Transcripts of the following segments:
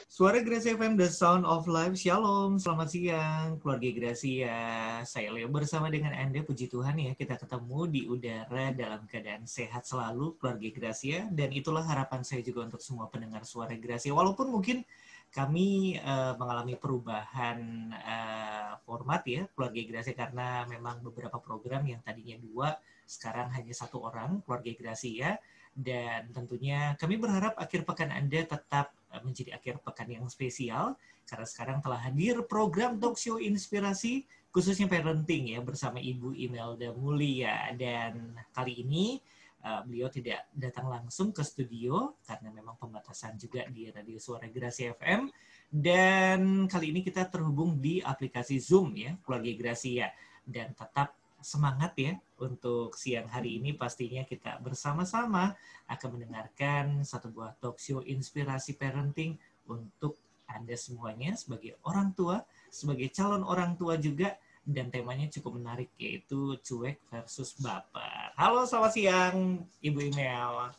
Suara Gracia FM, The Sound of Life. Shalom, selamat siang keluarga Gracia. Saya Leo bersama dengan Anda, puji Tuhan ya, kita ketemu di udara dalam keadaan sehat selalu keluarga Gracia. Dan itulah harapan saya juga untuk semua pendengar Suara Gracia. Walaupun mungkin kami mengalami perubahan format ya keluarga Gracia, karena memang beberapa program yang tadinya 2, sekarang hanya 1 orang keluarga Gracia. Dan tentunya kami berharap akhir pekan Anda tetap menjadi akhir pekan yang spesial, karena sekarang telah hadir program talk show inspirasi khususnya parenting ya bersama Ibu Imelda Mulia. Dan kali ini beliau tidak datang langsung ke studio karena memang pembatasan juga di Radio Suara Gracia FM. Dan kali ini kita terhubung di aplikasi Zoom ya keluarga Gracia. Dan tetap semangat ya untuk siang hari ini, pastinya kita bersama-sama akan mendengarkan satu buah talk show inspirasi parenting untuk Anda semuanya sebagai orang tua, sebagai calon orang tua juga, dan temanya cukup menarik yaitu cuek versus baper. Halo, selamat siang Ibu Imel.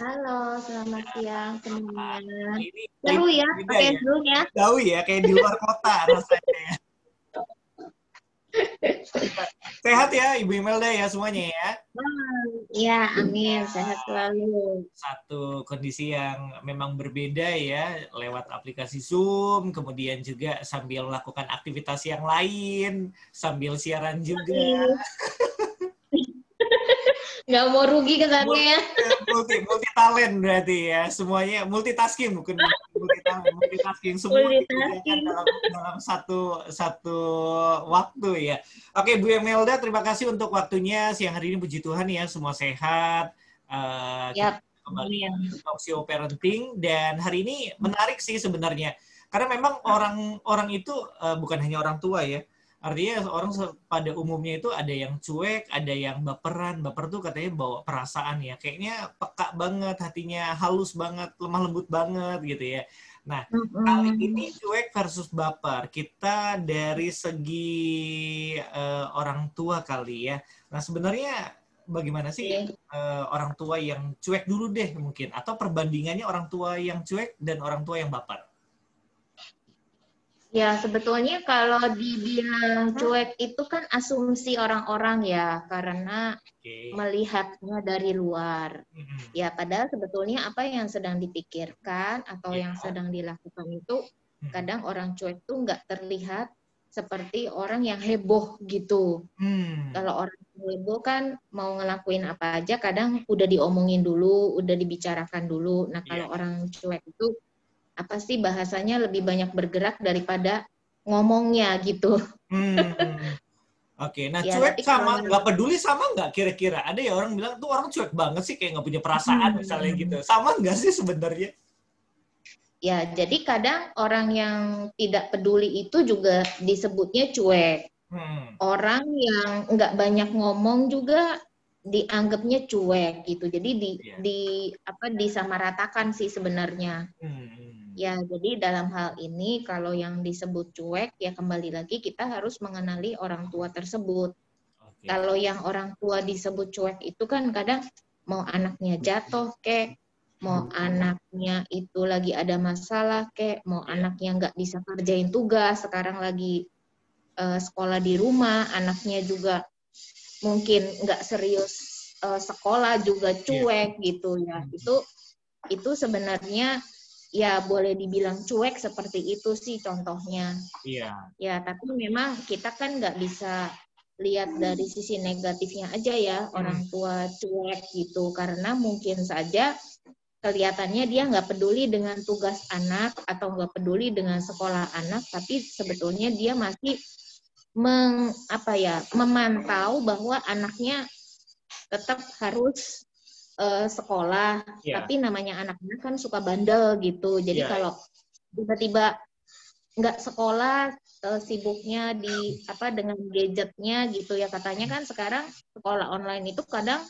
Halo, selamat siang teman-teman. Ini seru ya pakai Zoom ya. Jauh ya, kayak di luar kota rasanya. Sehat ya Ibu Imelda ya semuanya ya? Ya, amin. Sehat selalu. Satu kondisi yang memang berbeda ya, lewat aplikasi Zoom, kemudian juga sambil melakukan aktivitas yang lain, sambil siaran juga. Nggak mau rugi kesannya ya. Multi talent berarti ya, semuanya multitasking, bukan multitasking, semua dikerjakan dalam satu waktu ya. Oke, Bu Imelda, terima kasih untuk waktunya siang hari ini, puji Tuhan ya, semua sehat. Kita kembali talk show parenting, dan hari ini menarik sih sebenarnya, karena memang orang itu bukan hanya orang tua ya. Artinya orang pada umumnya itu ada yang cuek, ada yang baperan. Baper tuh katanya bawa perasaan ya. Kayaknya peka banget, hatinya halus banget, lemah lembut banget gitu ya. Nah, kali ini cuek versus baper. Kita dari segi orang tua kali ya. Nah, sebenarnya bagaimana sih orang tua yang cuek dulu deh mungkin? Atau perbandingannya orang tua yang cuek dan orang tua yang baper? Ya, sebetulnya kalau dibilang cuek itu kan asumsi orang-orang ya, karena melihatnya dari luar. Ya, padahal sebetulnya apa yang sedang dipikirkan atau yang sedang dilakukan itu, kadang orang cuek itu nggak terlihat seperti orang yang heboh gitu. Kalau orang heboh kan mau ngelakuin apa aja, kadang udah diomongin dulu, udah dibicarakan dulu. Nah, kalau orang cuek itu apa sih bahasanya, lebih banyak bergerak daripada ngomongnya gitu. Oke, nah ya, cuek sama nggak peduli sama nggak kira-kira? Ada ya orang bilang tuh orang cuek banget sih, kayak nggak punya perasaan misalnya gitu. Sama nggak sih sebenarnya? Ya, jadi kadang orang yang tidak peduli itu juga disebutnya cuek. Orang yang nggak banyak ngomong juga dianggapnya cuek gitu. Jadi disamaratakan sih sebenarnya. Ya, jadi dalam hal ini kalau yang disebut cuek ya kembali lagi kita harus mengenali orang tua tersebut. Kalau yang orang tua disebut cuek itu kan kadang mau anaknya jatuh kek, mau anaknya itu lagi ada masalah kek, mau anaknya nggak bisa kerjain tugas, sekarang lagi sekolah di rumah, anaknya juga mungkin nggak serius sekolah juga cuek gitu ya. Itu sebenarnya ya boleh dibilang cuek seperti itu sih contohnya. Ya, tapi memang kita kan nggak bisa lihat dari sisi negatifnya aja ya orang tua cuek gitu, karena mungkin saja kelihatannya dia nggak peduli dengan tugas anak atau nggak peduli dengan sekolah anak, tapi sebetulnya dia masih memantau bahwa anaknya tetap harus sekolah, tapi namanya anak-anak kan suka bandel gitu. Jadi kalau tiba-tiba nggak sekolah, sibuknya dengan gadgetnya gitu ya, katanya kan sekarang sekolah online itu kadang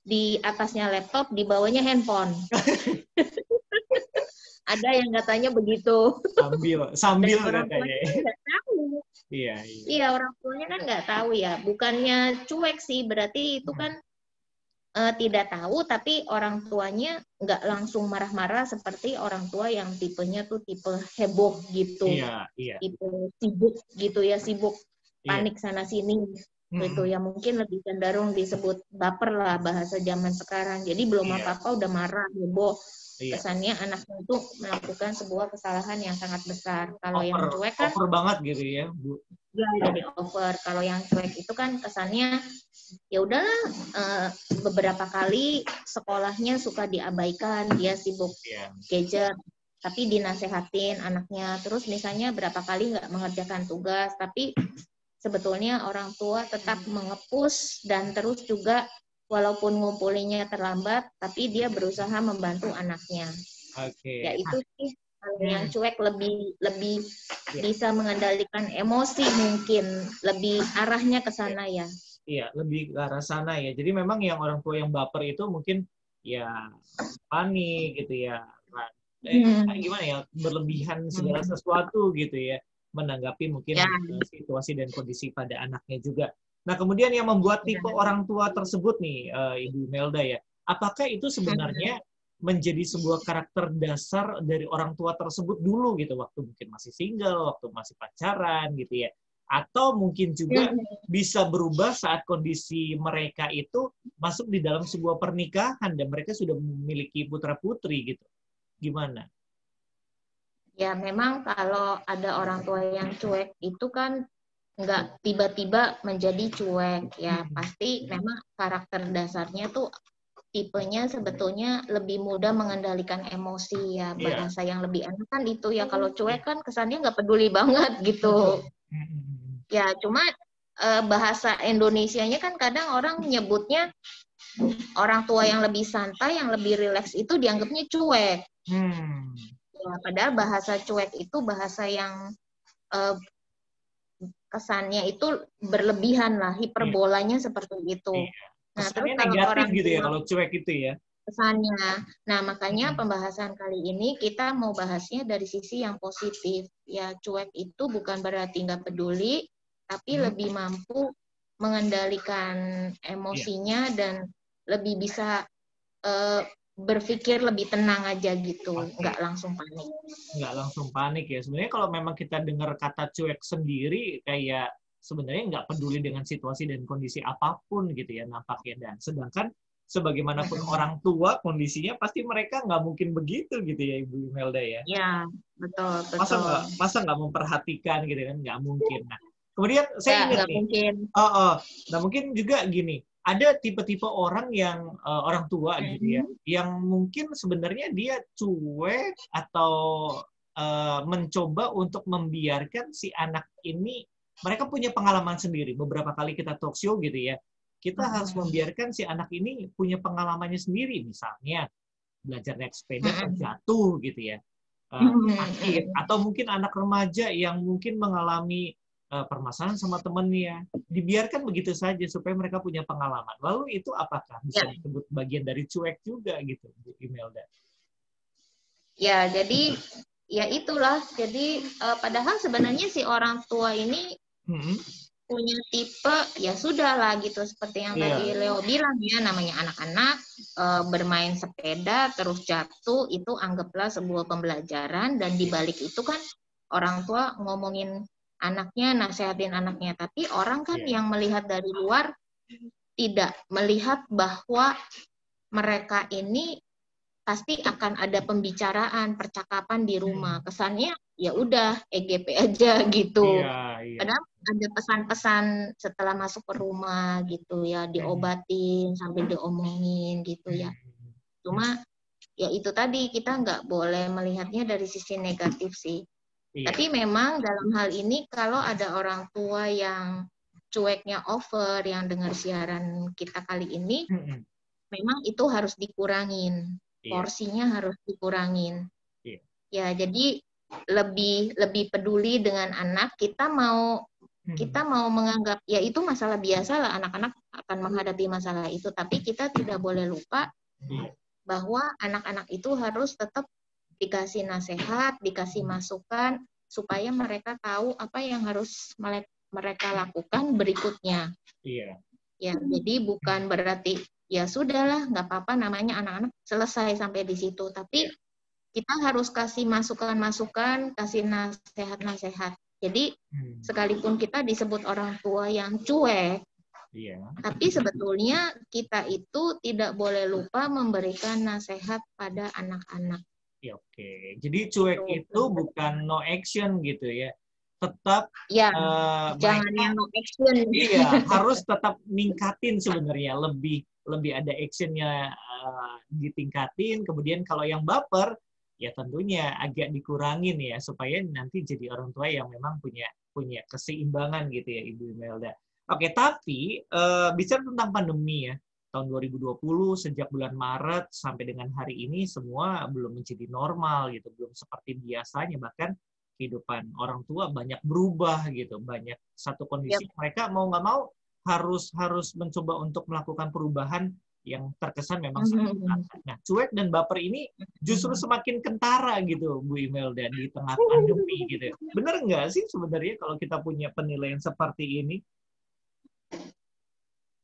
di atasnya laptop, di bawahnya handphone. Ada yang katanya begitu. Sambil orang katanya. Nggak tahu. Iya, orang tuanya kan nggak tahu ya. Bukannya cuek sih, berarti itu kan tidak tahu, tapi orang tuanya nggak langsung marah-marah seperti orang tua yang tipenya tuh tipe heboh gitu, tipe sibuk gitu ya, sibuk panik sana sini gitu ya, mungkin lebih cenderung disebut baper lah bahasa zaman sekarang. Jadi belum apa-apa udah marah, heboh. Kesannya anaknya itu melakukan sebuah kesalahan yang sangat besar. Kalau yang cuek kan over banget gitu ya, Bu. Ya, jadi over. Kalau yang cuek itu kan kesannya ya udahlah, beberapa kali sekolahnya suka diabaikan, dia sibuk gadget, tapi dinasehatin anaknya. Terus misalnya berapa kali nggak mengerjakan tugas, tapi sebetulnya orang tua tetap mengepus dan terus juga walaupun ngumpulinnya terlambat, tapi dia berusaha membantu anaknya. Ya itu sih. Kalau yang cuek lebih bisa mengendalikan emosi, mungkin lebih arahnya ke sana ya. Iya, lebih ke arah sana ya. Jadi memang yang orang tua yang baper itu mungkin ya panik gitu ya. Gimana ya, berlebihan segala sesuatu gitu ya, menanggapi mungkin situasi dan kondisi pada anaknya juga. Nah, kemudian yang membuat tipe orang tua tersebut nih, Ibu Imelda ya, apakah itu sebenarnya menjadi sebuah karakter dasar dari orang tua tersebut dulu gitu, waktu mungkin masih single, waktu masih pacaran gitu ya, atau mungkin juga bisa berubah saat kondisi mereka itu masuk di dalam sebuah pernikahan dan mereka sudah memiliki putra-putri gitu. Gimana? Ya, memang kalau ada orang tua yang cuek itu kan nggak tiba-tiba menjadi cuek ya, pasti memang karakter dasarnya tuh tipenya sebetulnya lebih mudah mengendalikan emosi ya, bahasa yang lebih enak kan itu ya. Kalau cuek kan kesannya nggak peduli banget gitu ya. Cuma bahasa Indonesianya kan kadang orang nyebutnya orang tua yang lebih santai, yang lebih rileks itu dianggapnya cuek. Ya, padahal bahasa cuek itu bahasa yang kesannya itu berlebihan lah, hiperbolanya seperti itu. Nah, terus kalau negatif orang gitu ya kalau cuek itu ya. Kesannya. Nah, makanya pembahasan kali ini kita mau bahasnya dari sisi yang positif. Ya, cuek itu bukan berarti nggak peduli, tapi lebih mampu mengendalikan emosinya dan lebih bisa berpikir lebih tenang aja gitu, nggak langsung panik. Nggak langsung panik ya. Sebenarnya kalau memang kita dengar kata cuek sendiri, kayak sebenarnya nggak peduli dengan situasi dan kondisi apapun gitu ya nampaknya. Dan sedangkan sebagaimanapun orang tua kondisinya, pasti mereka nggak mungkin begitu gitu ya Ibu Imelda ya. Ya, betul. Masa nggak memperhatikan gitu kan, nggak mungkin. Nah, kemudian saya ingat nih. Mungkin. Nah, mungkin juga gini, ada tipe-tipe orang yang orang tua gitu ya, yang mungkin sebenarnya dia cuek atau mencoba untuk membiarkan si anak ini, mereka punya pengalaman sendiri. Beberapa kali kita talk show gitu ya, kita harus membiarkan si anak ini punya pengalamannya sendiri. Misalnya belajar naik sepeda terjatuh gitu ya, sakit, atau mungkin anak remaja yang mungkin mengalami permasalahan sama temennya, dibiarkan begitu saja supaya mereka punya pengalaman. Lalu itu apakah bisa disebut bagian dari cuek juga gitu, Bu Imelda? Ya, jadi ya itulah. Jadi padahal sebenarnya si orang tua ini punya tipe ya sudah lah gitu, seperti yang tadi Leo bilang ya, namanya anak-anak bermain sepeda terus jatuh, itu anggaplah sebuah pembelajaran, dan dibalik itu kan orang tua ngomongin anaknya, nasehatin anaknya, tapi orang kan yang melihat dari luar tidak melihat bahwa mereka ini pasti akan ada pembicaraan, percakapan di rumah. Kesannya ya udah EGP aja gitu. Padahal ada pesan-pesan setelah masuk ke rumah gitu ya, diobatin sambil diomongin gitu ya. Cuma ya itu tadi, kita nggak boleh melihatnya dari sisi negatif sih. Tapi memang dalam hal ini kalau ada orang tua yang cueknya over, yang dengar siaran kita kali ini, memang itu harus dikurangin. Porsinya harus dikurangin. Ya, jadi lebih peduli dengan anak. Kita mau menganggap ya itu masalah biasa lah, anak-anak akan menghadapi masalah itu, tapi kita tidak boleh lupa bahwa anak-anak itu harus tetap dikasih nasihat, dikasih masukan, supaya mereka tahu apa yang harus mereka lakukan berikutnya. Ya, jadi bukan berarti ya sudahlah, nggak apa-apa, namanya anak-anak, selesai sampai di situ. Tapi kita harus kasih masukan-masukan, kasih nasihat-nasihat. Jadi sekalipun kita disebut orang tua yang cuek, tapi sebetulnya kita itu tidak boleh lupa memberikan nasihat pada anak-anak. Ya, oke. Jadi cuek itu bukan no action gitu ya. Tetap ya, jangan yang no action. Iya, harus tetap ningkatin sebenarnya, lebih ada actionnya, ditingkatin. Kemudian kalau yang baper, ya tentunya agak dikurangin ya, supaya nanti jadi orang tua yang memang punya keseimbangan gitu ya, Ibu Imelda. Oke, tapi bicara tentang pandemi ya, tahun 2020 sejak bulan Maret sampai dengan hari ini semua belum menjadi normal gitu, belum seperti biasanya, bahkan kehidupan orang tua banyak berubah gitu, banyak satu kondisi mereka mau nggak mau harus mencoba untuk melakukan perubahan yang terkesan memang sangat berat. Nah, cuek dan baper ini justru semakin kentara gitu, Bu Imelda, di tengah pandemi gitu. Bener nggak sih sebenarnya kalau kita punya penilaian seperti ini?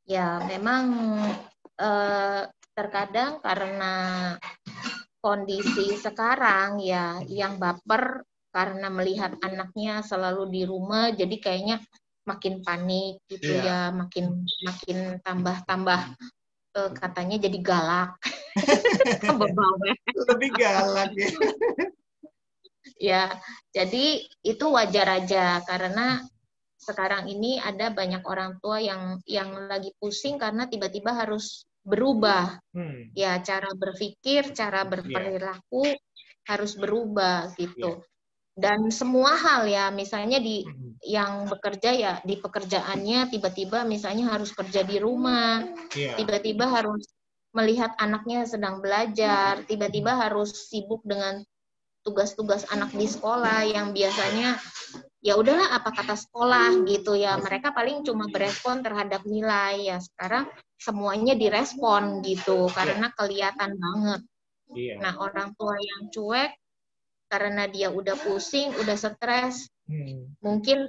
Ya, memang terkadang karena kondisi sekarang ya, yang baper karena melihat anaknya selalu di rumah, jadi kayaknya makin panik gitu ya, makin tambah katanya jadi galak. Lebih galak ya. Ya, jadi itu wajar aja karena sekarang ini ada banyak orang tua yang lagi pusing karena tiba-tiba harus berubah. Ya, cara berpikir, cara berperilaku harus berubah gitu. Dan semua hal ya, misalnya yang bekerja ya di pekerjaannya tiba-tiba misalnya harus kerja di rumah, tiba-tiba harus melihat anaknya sedang belajar, tiba-tiba harus sibuk dengan tugas-tugas anak di sekolah yang biasanya ya udahlah apa kata sekolah gitu ya, mereka paling cuma berespon terhadap nilai. Ya sekarang semuanya direspon gitu karena kelihatan banget. Nah, orang tua yang cuek karena dia udah pusing, udah stres, mungkin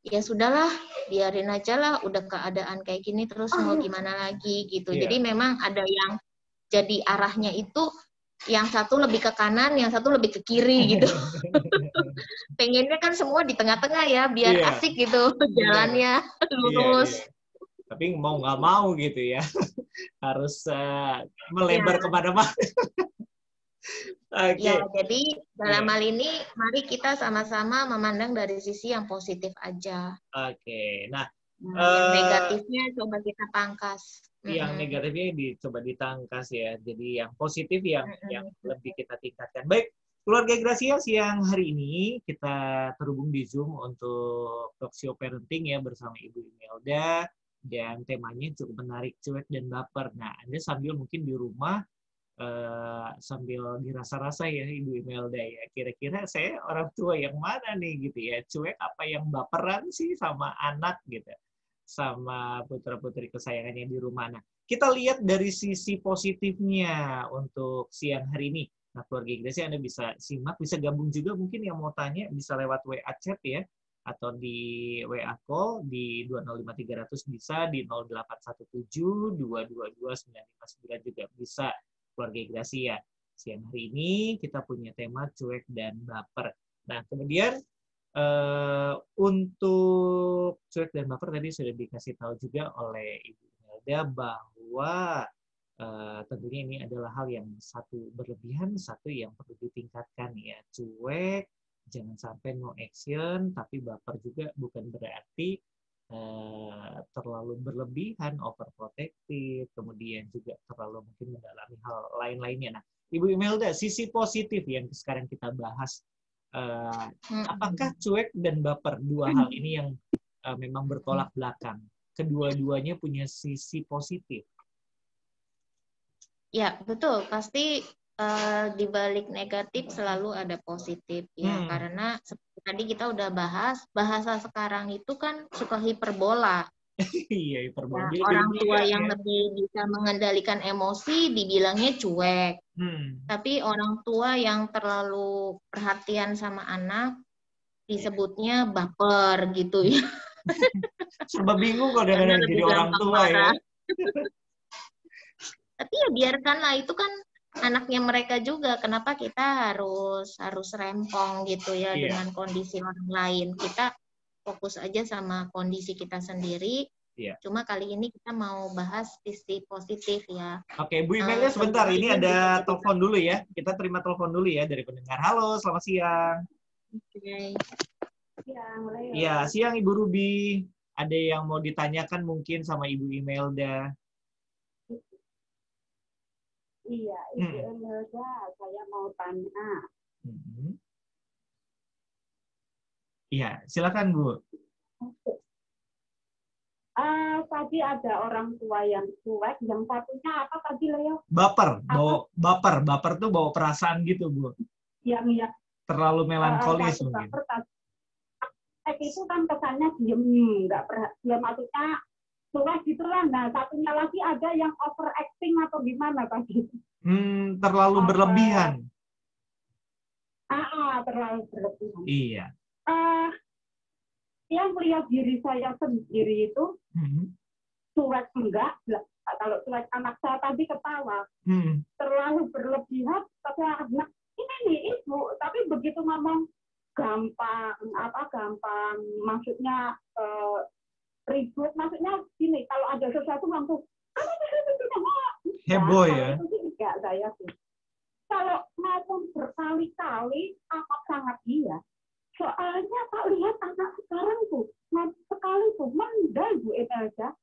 ya sudahlah, biarin aja lah, udah keadaan kayak gini terus mau gimana lagi gitu. Jadi memang ada yang jadi arahnya itu yang satu lebih ke kanan, yang satu lebih ke kiri gitu. Pengennya kan semua di tengah-tengah ya, biar asik gitu jalannya, lurus. Tapi mau nggak mau gitu ya, harus melebar kemana-mana. Ya, jadi dalam hal ini mari kita sama-sama memandang dari sisi yang positif aja. Nah, yang negatifnya coba kita pangkas. Yang negatifnya dicoba ditangkas ya. Jadi yang positif yang lebih kita tingkatkan. Baik, keluarga Gracia, siang hari ini kita terhubung di Zoom untuk talk show parenting ya bersama Ibu Imelda, dan temanya cukup menarik, cuek dan baper. Nah, Anda sambil mungkin di rumah sambil dirasa-rasa ya Ibu Imelda ya, kira-kira saya orang tua yang mana nih gitu ya, cuek apa yang baperan sih sama anak gitu, sama putra-putri kesayangannya di rumah. Nah, kita lihat dari sisi positifnya untuk siang hari ini. Nah, keluarga Gracia Anda bisa simak, bisa gabung juga mungkin yang mau tanya bisa lewat WA chat ya, atau di WA call di 205300 bisa, di 0817 222 959 juga bisa. Keluarga Gracia, siang hari ini kita punya tema cuek dan baper. Nah, kemudian untuk cuek dan baper tadi sudah dikasih tahu juga oleh Ibu Imelda bahwa tentunya ini adalah hal yang satu berlebihan, satu yang perlu ditingkatkan ya. Cuek, jangan sampai no action, tapi baper juga bukan berarti terlalu berlebihan, overprotective, kemudian juga terlalu mungkin mendalami hal lain-lainnya. Nah, Ibu Imelda, sisi positif yang sekarang kita bahas, apakah cuek dan baper, dua hal ini yang memang bertolak belakang, kedua-duanya punya sisi positif? Ya, betul. Pasti di balik negatif selalu ada positif ya, karena tadi kita udah bahas, bahasa sekarang itu kan suka hiperbola. Iya, hiperbola. Nah, orang tua yang lebih bisa mengendalikan emosi dibilangnya cuek. Tapi orang tua yang terlalu perhatian sama anak disebutnya baper gitu ya. Serba bingung kalau dengan jadi orang tua ya. Tapi ya biarkanlah, itu kan anaknya mereka juga. Kenapa kita harus rempong gitu ya dengan kondisi orang lain? Kita fokus aja sama kondisi kita sendiri. Cuma kali ini kita mau bahas sisi positif ya. Oke, Bu Imelda sebentar. Ini ada telepon dulu ya. Kita terima telepon dulu ya dari pendengar. Halo, selamat siang. Oke. Iya, siang Ibu Ruby. Ada yang mau ditanyakan mungkin sama Ibu Imelda? Iya, Ibu Imelda, saya mau tanya. Iya, silakan Bu. Tadi ada orang tua yang cuek, yang satunya apa tadi, Leo? Baper, baper tuh bawa perasaan gitu Bu. Yang terlalu melankolis mungkin. Itu kan kesannya diem, nggak dia maksudnya cuek gitu lah. Nah, satunya lagi ada yang overacting atau gimana tadi? Terlalu berlebihan. Terlalu berlebihan. Iya. Yang melihat diri saya sendiri itu cuek enggak, kalau cuek anak saya tadi ketawa, terlalu berlebihan, tapi anak ini nih Ibu, tapi begitu ngomong gampang, maksudnya ribut, maksudnya gini, kalau ada sesuatu langsung heboh ya. Itu sih enggak saya sih. Kalau ngomong berkali-kali amat sangat iya. Soalnya tak lihat anak sekarang tuh, sekali tuh mendal Bu Imelda.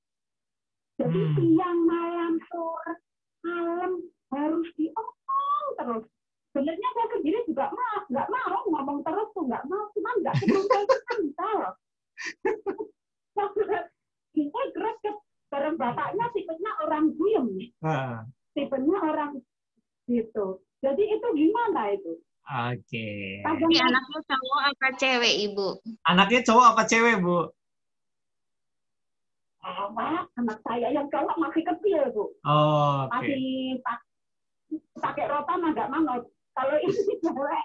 Jadi siang, malam, sore, malam harus diomong terus. Sebenarnya saya sendiri juga nggak mau ngomong terus tuh, nggak mau, cuma nggak kental. Kita greget, bareng bapaknya tipenya orang diem, tipenya orang gitu. Jadi itu gimana itu? Oke. Ini anaknya cowok apa cewek, Ibu? Anaknya cowok apa cewek, Bu? Anak saya yang cowok masih kecil, Bu. Oh, oke. Masih pakai rotan nggak mau. Kalau ini cewek.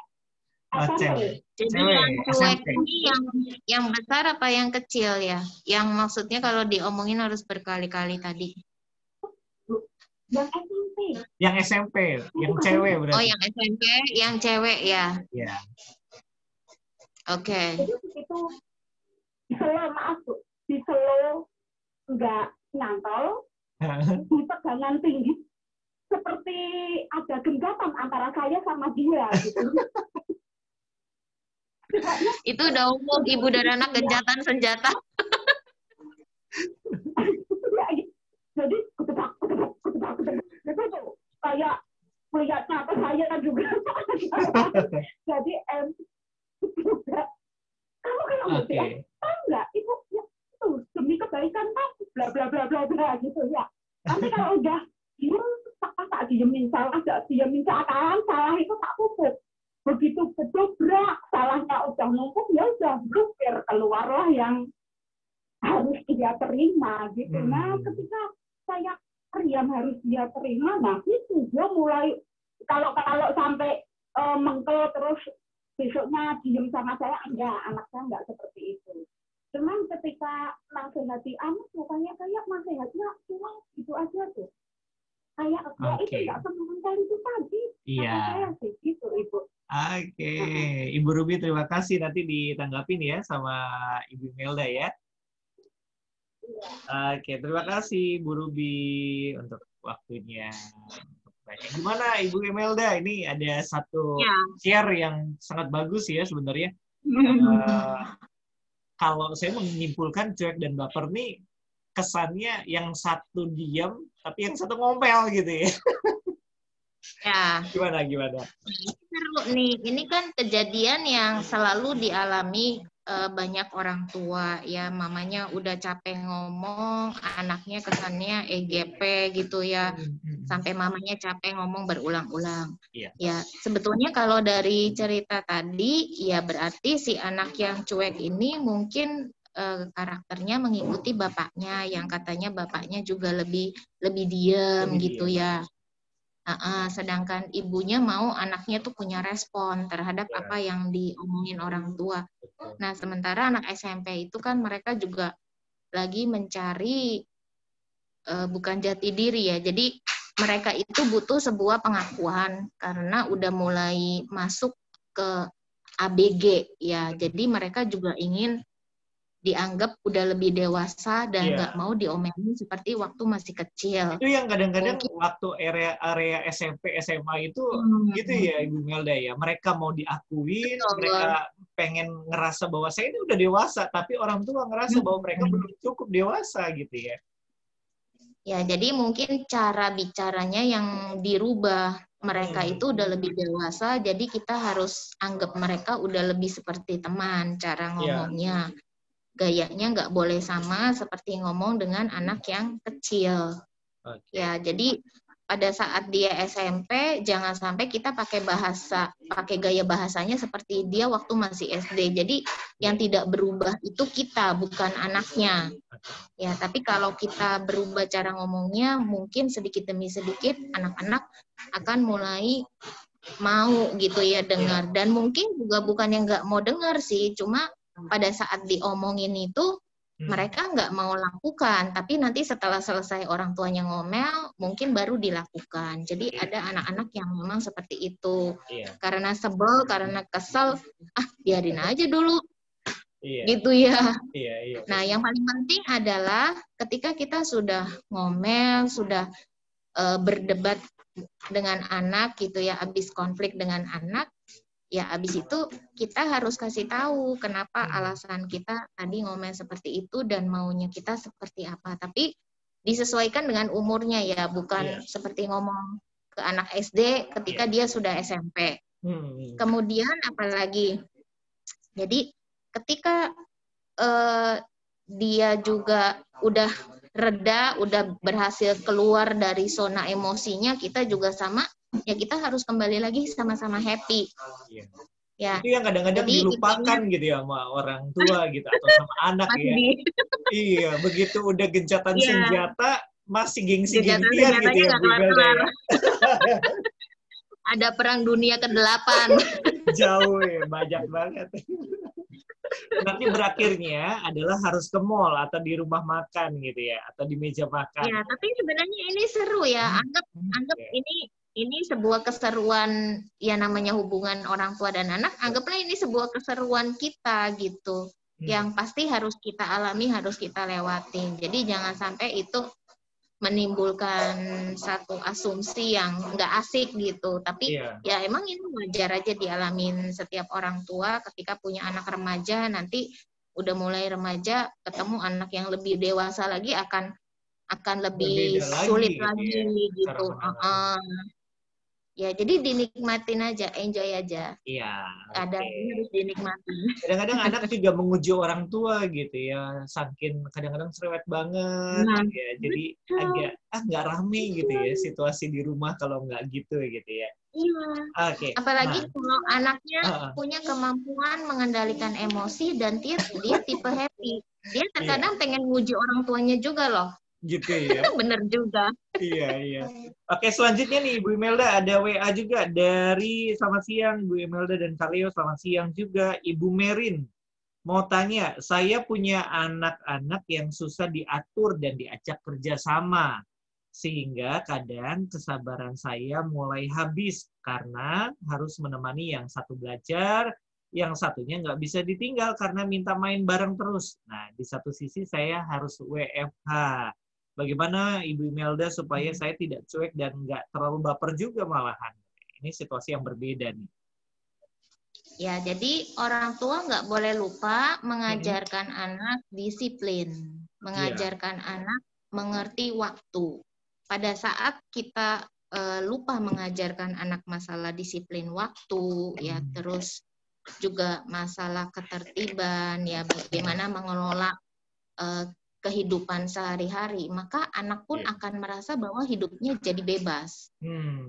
Cewek. Jadi yang cuek ini yang besar apa yang kecil ya? Yang maksudnya kalau diomongin harus berkali-kali tadi. Yang SMP. Yang SMP, yang cewek berarti. Oh, yang SMP, yang cewek ya. Iya. Oke. Jadi begitu di selo nggak nyantol, di tegangan tinggi, seperti ada genggaman antara saya sama dia. Gitu. Itu udah umum, Ibu dan anak gencatan senjata. Jadi itu tuh kayak melihatnya apa saya juga. Jadi juga kamu kan tahu nggak ibu ya, itu demi kebaikan kan bla bla bla bla bla gitu ya. Nanti kalau udah diem tak diemin salah salah itu tak pupuk. Begitu kedobrak salahnya udah numpuk ya udah blukir keluarlah yang harus dia terima gitu. Nah ketika saya yang harus dia terima, nah itu dia mulai kalau sampai mengkel terus besoknya diem sama saya, enggak, anak saya enggak seperti itu. Cuman ketika nasihati anak, kayak nasihatnya cuma gitu aja tuh. Kayak itu enggak semental itu tadi. Iya. Saya sih gitu, Ibu. Oke. Ibu Ruby terima kasih, nanti ditanggapin ya sama Ibu Imelda ya. Oke, terima kasih Bu Ruby untuk waktunya. Gimana Ibu Imelda? Ini ada satu share yang sangat bagus ya sebenarnya. Kalau saya menyimpulkan cuek dan baper nih kesannya yang satu diam tapi yang satu ngomel gitu ya. Ya. Gimana? Seru nih. Ini kan kejadian yang selalu dialami banyak orang tua ya, mamanya udah capek ngomong, anaknya kesannya EGP gitu ya, sampai mamanya capek ngomong berulang-ulang. Ya sebetulnya kalau dari cerita tadi ya berarti si anak yang cuek ini mungkin karakternya mengikuti bapaknya yang katanya bapaknya juga lebih diam gitu ya. Sedangkan ibunya mau anaknya tuh punya respon terhadap apa yang diomongin orang tua. Nah, sementara anak SMP itu kan mereka juga lagi mencari bukan jati diri ya. Jadi mereka itu butuh sebuah pengakuan karena udah mulai masuk ke ABG ya. Jadi mereka juga ingin dianggap udah lebih dewasa dan nggak mau diomelin seperti waktu masih kecil. Itu yang kadang-kadang waktu area SMP, SMA itu gitu ya Ibu Melda ya. Mereka mau diakuin, mereka pengen ngerasa bahwa saya ini udah dewasa, tapi orang tua ngerasa bahwa mereka belum cukup dewasa gitu ya. Ya, jadi mungkin cara bicaranya yang dirubah. Mereka itu udah lebih dewasa, jadi kita harus anggap mereka udah lebih seperti teman, cara ngomongnya. Gayanya nggak boleh sama seperti ngomong dengan anak yang kecil. Ya, jadi pada saat dia SMP, jangan sampai kita pakai gaya bahasanya seperti dia waktu masih SD. Jadi yang tidak berubah itu kita, bukan anaknya. Ya, tapi kalau kita berubah cara ngomongnya, mungkin sedikit demi sedikit anak-anak akan mulai mau gitu ya dengar. Dan mungkin juga bukan yang nggak mau dengar sih, cuma pada saat diomongin itu mereka nggak mau lakukan, tapi nanti setelah selesai orang tuanya ngomel, mungkin baru dilakukan. Jadi ada anak-anak yang memang seperti itu. Karena sebel, karena kesel, biarin aja dulu. Gitu ya. Nah, yang paling penting adalah ketika kita sudah ngomel, sudah berdebat dengan anak gitu ya, habis konflik dengan anak, ya abis itu kita harus kasih tahu kenapa alasan kita tadi ngomel seperti itu dan maunya kita seperti apa. Tapi disesuaikan dengan umurnya ya, bukan seperti ngomong ke anak SD ketika dia sudah SMP. Kemudian apalagi, jadi ketika dia juga udah reda, udah berhasil keluar dari zona emosinya, kita juga sama. Ya kita harus kembali lagi sama-sama happy. Ya. Itu yang kadang-kadang dilupakan gitu ya sama orang tua gitu atau sama anak ya. Iya, begitu udah gencatan senjata masih gengsi-gengsian gitu ya Bu Melda ya. Ada perang dunia ke-8. Jauh ya, banyak banget. Nanti berakhirnya adalah harus ke mall atau di rumah makan gitu ya, atau di meja makan. Ya, tapi sebenarnya ini seru ya. Anggap ini sebuah keseruan ya, namanya hubungan orang tua dan anak. Anggaplah ini sebuah keseruan kita gitu. Yang pasti harus kita alami, harus kita lewatin. Jadi jangan sampai itu menimbulkan satu asumsi yang nggak asik gitu. Tapi ya emang ini wajar aja dialamin setiap orang tua ketika punya anak remaja. Nanti udah mulai remaja ketemu anak yang lebih dewasa lagi akan lebih sulit lagi gitu. Ya, jadi dinikmatin aja, enjoy aja. Iya. Kadang harus dinikmatin. Kadang-kadang anak juga menguji orang tua gitu ya, saking kadang-kadang cerewet banget, ya. Jadi agak nggak rame gitu ya situasi di rumah kalau nggak gitu ya. Iya. Apalagi kalau anaknya punya kemampuan mengendalikan emosi dan dia tipe happy. Dia terkadang pengen nguji orang tuanya juga loh. Gitu ya. Bener juga. Iya. Oke, selanjutnya nih Bu Imelda, ada WA juga dari selamat siang Bu Imelda dan Kak Leo, selamat siang juga Ibu Merin. Mau tanya, saya punya anak-anak yang susah diatur dan diajak kerjasama. Sehingga kadang kesabaran saya mulai habis karena harus menemani yang satu belajar, yang satunya nggak bisa ditinggal karena minta main bareng terus. Nah, di satu sisi saya harus WFH. Bagaimana Ibu Imelda supaya saya tidak cuek dan nggak terlalu baper juga malahan? Ini situasi yang berbeda nih. Ya, jadi orang tua nggak boleh lupa mengajarkan anak disiplin, mengajarkan anak mengerti waktu. Pada saat kita lupa mengajarkan anak masalah disiplin waktu, ya terus juga masalah ketertiban, ya bagaimana mengelola kehidupan sehari-hari, maka anak pun akan merasa bahwa hidupnya jadi bebas.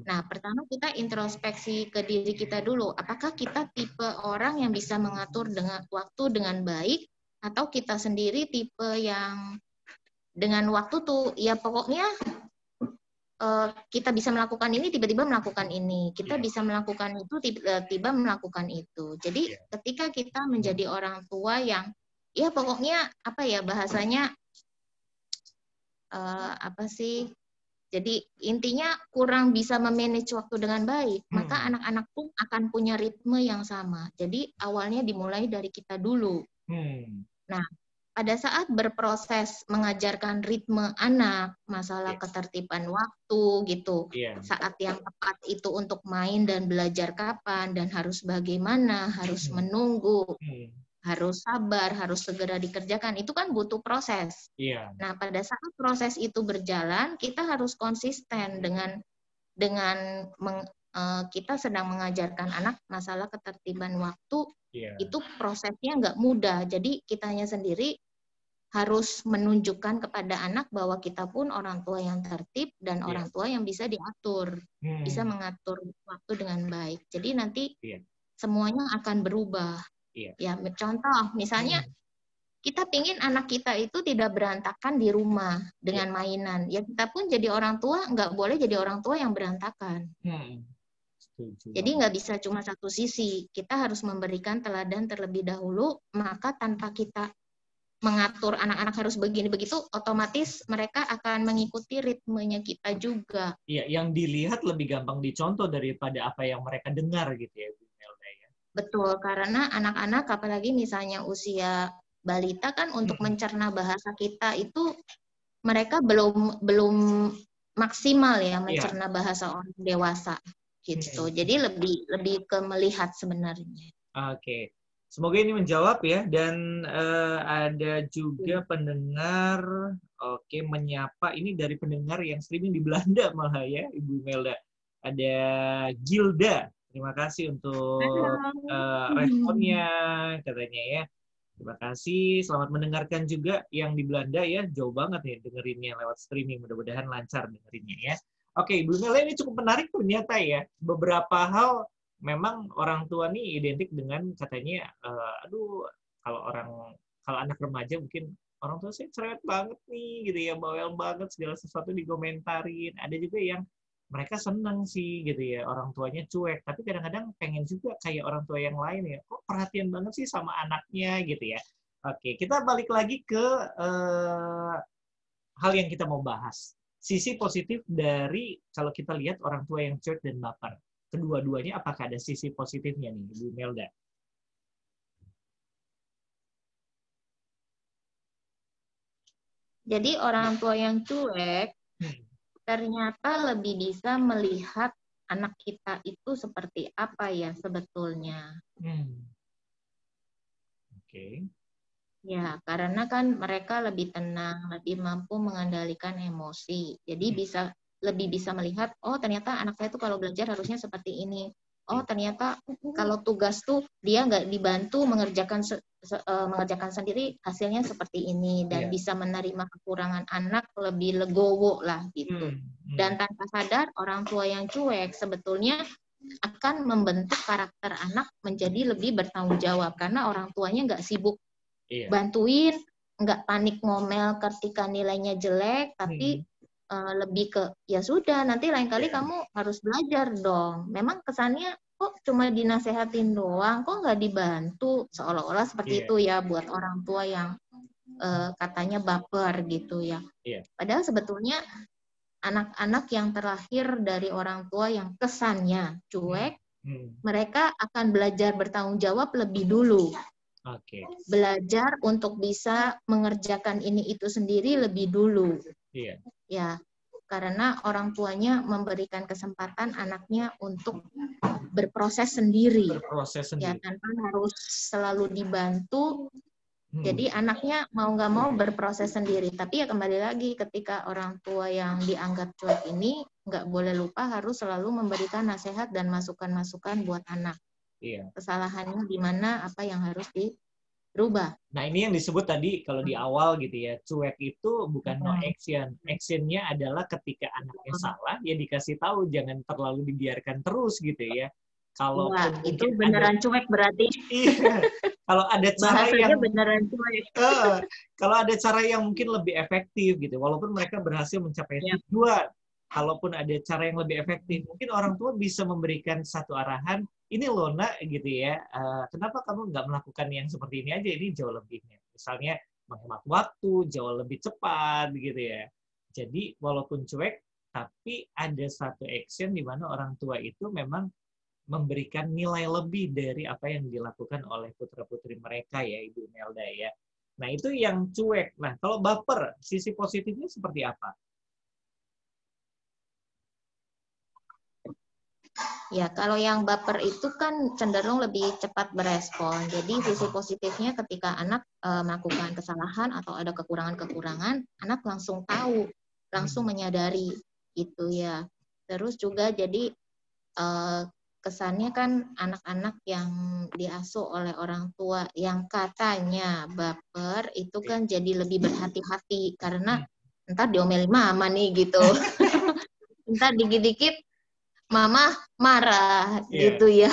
Nah, pertama kita introspeksi ke diri kita dulu. Apakah kita tipe orang yang bisa mengatur dengan waktu dengan baik, atau kita sendiri tipe yang dengan waktu tuh, ya pokoknya kita bisa melakukan ini, tiba-tiba melakukan ini. Kita bisa melakukan itu, tiba-tiba melakukan itu. Jadi ketika kita menjadi orang tua yang, ya pokoknya apa ya bahasanya, Jadi intinya kurang bisa memanage waktu dengan baik, maka anak-anak pun akan punya ritme yang sama. Jadi awalnya dimulai dari kita dulu. Nah, pada saat berproses mengajarkan ritme anak, masalah ketertiban waktu gitu, saat yang tepat itu untuk main dan belajar kapan, dan harus bagaimana, harus menunggu, harus sabar, harus segera dikerjakan, itu kan butuh proses. Nah, pada saat proses itu berjalan, kita harus konsisten dengan kita sedang mengajarkan anak masalah ketertiban waktu, itu prosesnya nggak mudah. Jadi kitanya sendiri harus menunjukkan kepada anak bahwa kita pun orang tua yang tertib dan orang tua yang bisa diatur, bisa mengatur waktu dengan baik. Jadi nanti semuanya akan berubah. Ya, contoh misalnya kita pingin anak kita itu tidak berantakan di rumah dengan mainan. Ya kita pun jadi orang tua nggak boleh jadi orang tua yang berantakan. Jadi nggak bisa cuma satu sisi. Kita harus memberikan teladan terlebih dahulu, maka tanpa kita mengatur anak-anak harus begini begitu, otomatis mereka akan mengikuti ritmenya kita juga. Iya, yang dilihat lebih gampang dicontoh daripada apa yang mereka dengar gitu ya, Bu Melda ya. Betul, karena anak-anak apalagi misalnya usia balita kan untuk mencerna bahasa kita itu mereka belum maksimal ya mencerna bahasa orang dewasa gitu. Jadi lebih ke melihat sebenarnya. Oke. Semoga ini menjawab ya, dan ada juga pendengar menyapa ini dari pendengar yang streaming di Belanda malah ya, Ibu Melda. Ada Gilda. Terima kasih untuk responnya katanya ya. Terima kasih, selamat mendengarkan juga yang di Belanda ya, jauh banget ya dengerinnya lewat streaming, mudah-mudahan lancar dengerinnya ya. Oke, Ibu Melda, ini cukup menarik ternyata ya, beberapa hal memang orang tua nih identik dengan katanya, kalau anak remaja mungkin orang tua saya cerewet banget nih gitu ya, bawel banget, segala sesuatu dikomentarin. Ada juga yang mereka senang sih gitu ya, orang tuanya cuek, tapi kadang-kadang pengen juga kayak orang tua yang lain ya, kok perhatian banget sih sama anaknya gitu ya. Oke, kita balik lagi ke hal yang kita mau bahas. Sisi positif dari kalau kita lihat orang tua yang cuek dan baper. Kedua-duanya apakah ada sisi positifnya nih, Bu Melda? Jadi orang tua yang cuek ternyata lebih bisa melihat anak kita itu seperti apa ya sebetulnya. Oke. Ya, karena kan mereka lebih tenang, lebih mampu mengendalikan emosi. Jadi lebih bisa melihat, oh ternyata anak saya tuh kalau belajar harusnya seperti ini. Oh ternyata kalau tugas tuh dia nggak dibantu mengerjakan sendiri, hasilnya seperti ini, dan bisa menerima kekurangan anak lebih legowo lah gitu. Dan tanpa sadar orang tua yang cuek sebetulnya akan membentuk karakter anak menjadi lebih bertanggung jawab karena orang tuanya nggak sibuk bantuin, nggak panik ngomel ketika nilainya jelek, tapi lebih ke ya sudah nanti lain kali kamu harus belajar dong. Memang kesannya kok cuma dinasehatin doang, kok nggak dibantu, seolah-olah seperti itu ya buat orang tua yang katanya baper gitu ya. Padahal sebetulnya anak-anak yang terlahir dari orang tua yang kesannya cuek, mereka akan belajar bertanggung jawab lebih dulu. Belajar untuk bisa mengerjakan ini itu sendiri lebih dulu. Ya, karena orang tuanya memberikan kesempatan anaknya untuk berproses sendiri. Ya, tanpa harus selalu dibantu. Jadi anaknya mau nggak mau berproses sendiri. Tapi ya kembali lagi ketika orang tua yang dianggap cuek ini nggak boleh lupa harus selalu memberikan nasihat dan masukan-masukan buat anak. Kesalahannya di mana, apa yang harus dirubah. Nah, ini yang disebut tadi kalau di awal gitu ya, cuek itu bukan no action. Actionnya adalah ketika anaknya salah, ya dikasih tahu, jangan terlalu dibiarkan terus gitu ya. Kalau itu beneran cuek berarti. Iya. Kalau ada cara yang beneran cuek. Kalau ada cara yang mungkin lebih efektif gitu, walaupun mereka berhasil mencapai tujuan, kalaupun ada cara yang lebih efektif, mungkin orang tua bisa memberikan satu arahan, ini loh nak gitu ya, kenapa kamu nggak melakukan yang seperti ini aja, ini jauh lebihnya. Misalnya menghemat waktu, jauh lebih cepat gitu ya. Jadi walaupun cuek, tapi ada satu action di mana orang tua itu memang memberikan nilai lebih dari apa yang dilakukan oleh putra-putri mereka ya, Ibu Imelda ya. Nah, itu yang cuek. Nah, kalau baper, sisi positifnya seperti apa? Ya, kalau yang baper itu kan cenderung lebih cepat berespon. Jadi sisi positifnya ketika anak melakukan kesalahan atau ada kekurangan-kekurangan, anak langsung tahu, langsung menyadari gitu ya. Terus juga jadi kesannya kan anak-anak yang diasuh oleh orang tua yang katanya baper itu kan jadi lebih berhati-hati karena entar diomelin mama nih gitu. Entar dikit-dikit mama marah gitu ya.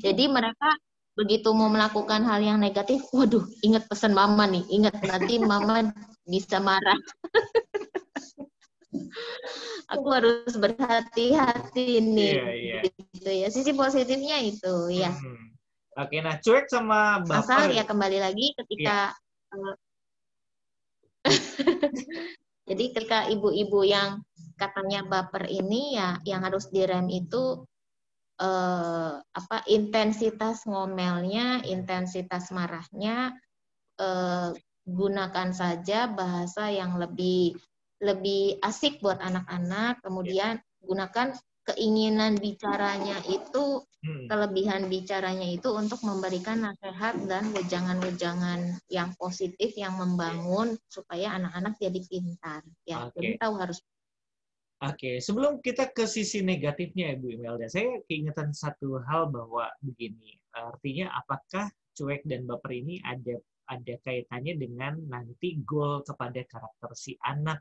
Jadi mereka begitu mau melakukan hal yang negatif, waduh, ingat pesan mama nih, ingat nanti mama bisa marah. Aku harus berhati-hati nih. Gitu ya. Sisi positifnya itu ya. Oke, nah cuek sama baper. Asal ya kembali lagi ketika jadi ketika ibu-ibu yang katanya baper ini ya yang harus direm itu intensitas ngomelnya, intensitas marahnya, gunakan saja bahasa yang lebih asik buat anak-anak, kemudian gunakan keinginan bicaranya itu, kelebihan bicaranya itu untuk memberikan nasihat dan wejangan-wejangan yang positif, yang membangun supaya anak-anak jadi pintar. Ya, jadi tahu harus. Oke, sebelum kita ke sisi negatifnya, Bu Imelda, saya keingetan satu hal bahwa begini, artinya apakah cuek dan baper ini ada kaitannya dengan nanti goal kepada karakter si anak.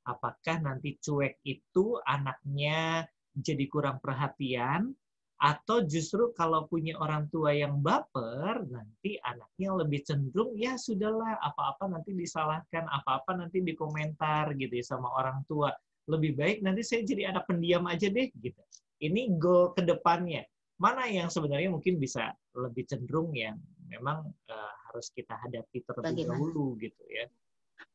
Apakah nanti cuek itu anaknya jadi kurang perhatian, atau justru kalau punya orang tua yang baper, nanti anaknya lebih cenderung, ya sudahlah, apa-apa nanti disalahkan, apa-apa nanti dikomentar gitu ya sama orang tua. Lebih baik nanti saya jadi anak pendiam aja deh gitu. Ini goal ke depannya. Mana yang sebenarnya mungkin bisa lebih cenderung yang memang harus kita hadapi terlebih dahulu gitu ya.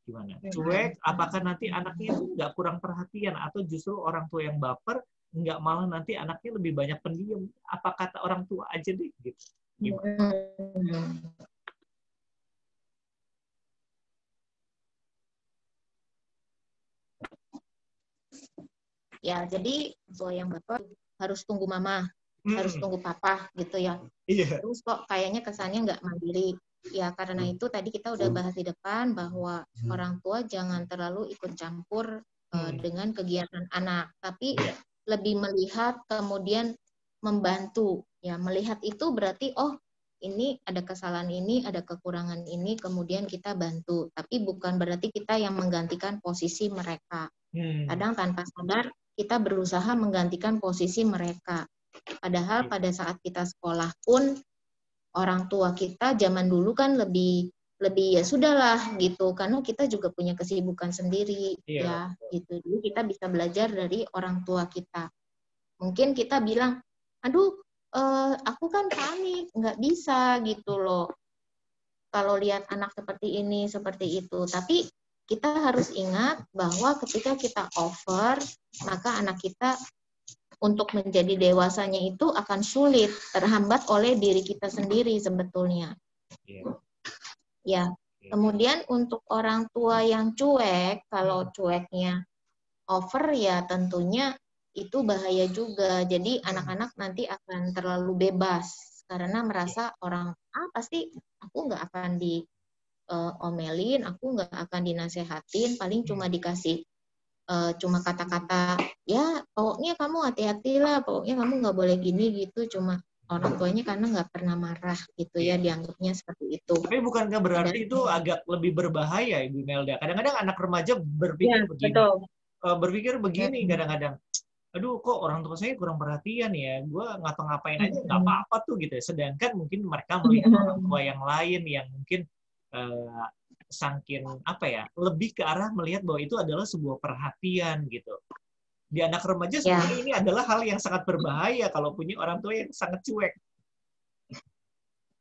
Gimana? Cuek, apakah nanti anaknya itu nggak kurang perhatian atau justru orang tua yang baper nggak malah nanti anaknya lebih banyak pendiam? Apa kata orang tua aja deh gitu. Gimana? Ya, jadi tua yang baper harus tunggu mama, harus tunggu papa gitu ya. Terus kok kayaknya kesannya nggak mandiri. Ya karena itu tadi kita udah bahas di depan bahwa orang tua jangan terlalu ikut campur dengan kegiatan anak, tapi lebih melihat kemudian membantu. Ya melihat itu berarti ini ada kesalahan ini, ada kekurangan ini, kemudian kita bantu. Tapi bukan berarti kita yang menggantikan posisi mereka. Kadang tanpa sadar kita berusaha menggantikan posisi mereka. Padahal pada saat kita sekolah pun orang tua kita zaman dulu kan lebih ya sudahlah gitu, karena kita juga punya kesibukan sendiri ya gitu. Jadi kita bisa belajar dari orang tua kita. Mungkin kita bilang, aduh aku kan panik, nggak bisa gitu loh. Kalau lihat anak seperti ini, seperti itu. Tapi kita harus ingat bahwa ketika kita over, maka anak kita untuk menjadi dewasanya itu akan sulit, terhambat oleh diri kita sendiri sebetulnya. Ya. Kemudian untuk orang tua yang cuek, kalau cueknya over ya tentunya itu bahaya juga. Jadi anak-anak nanti akan terlalu bebas karena merasa orang pasti aku nggak akan diomelin, aku nggak akan dinasehatin, paling cuma dikasih cuma kata-kata ya pokoknya kamu hati-hatilah, pokoknya kamu nggak boleh gini gitu, cuma orang tuanya karena nggak pernah marah gitu ya dianggapnya seperti itu. Tapi bukankah berarti itu agak lebih berbahaya Ibu Melda? Kadang-kadang anak remaja berpikir begini, berpikir begini kadang-kadang, aduh kok orang tua saya kurang perhatian ya, gue ngapa-ngapain aja nggak apa-apa tuh gitu. Sedangkan mungkin mereka melihat orang tua yang lain yang mungkin sangkin lebih ke arah melihat bahwa itu adalah sebuah perhatian gitu. Di anak remaja sebenarnya ini adalah hal yang sangat berbahaya kalau punya orang tua yang sangat cuek.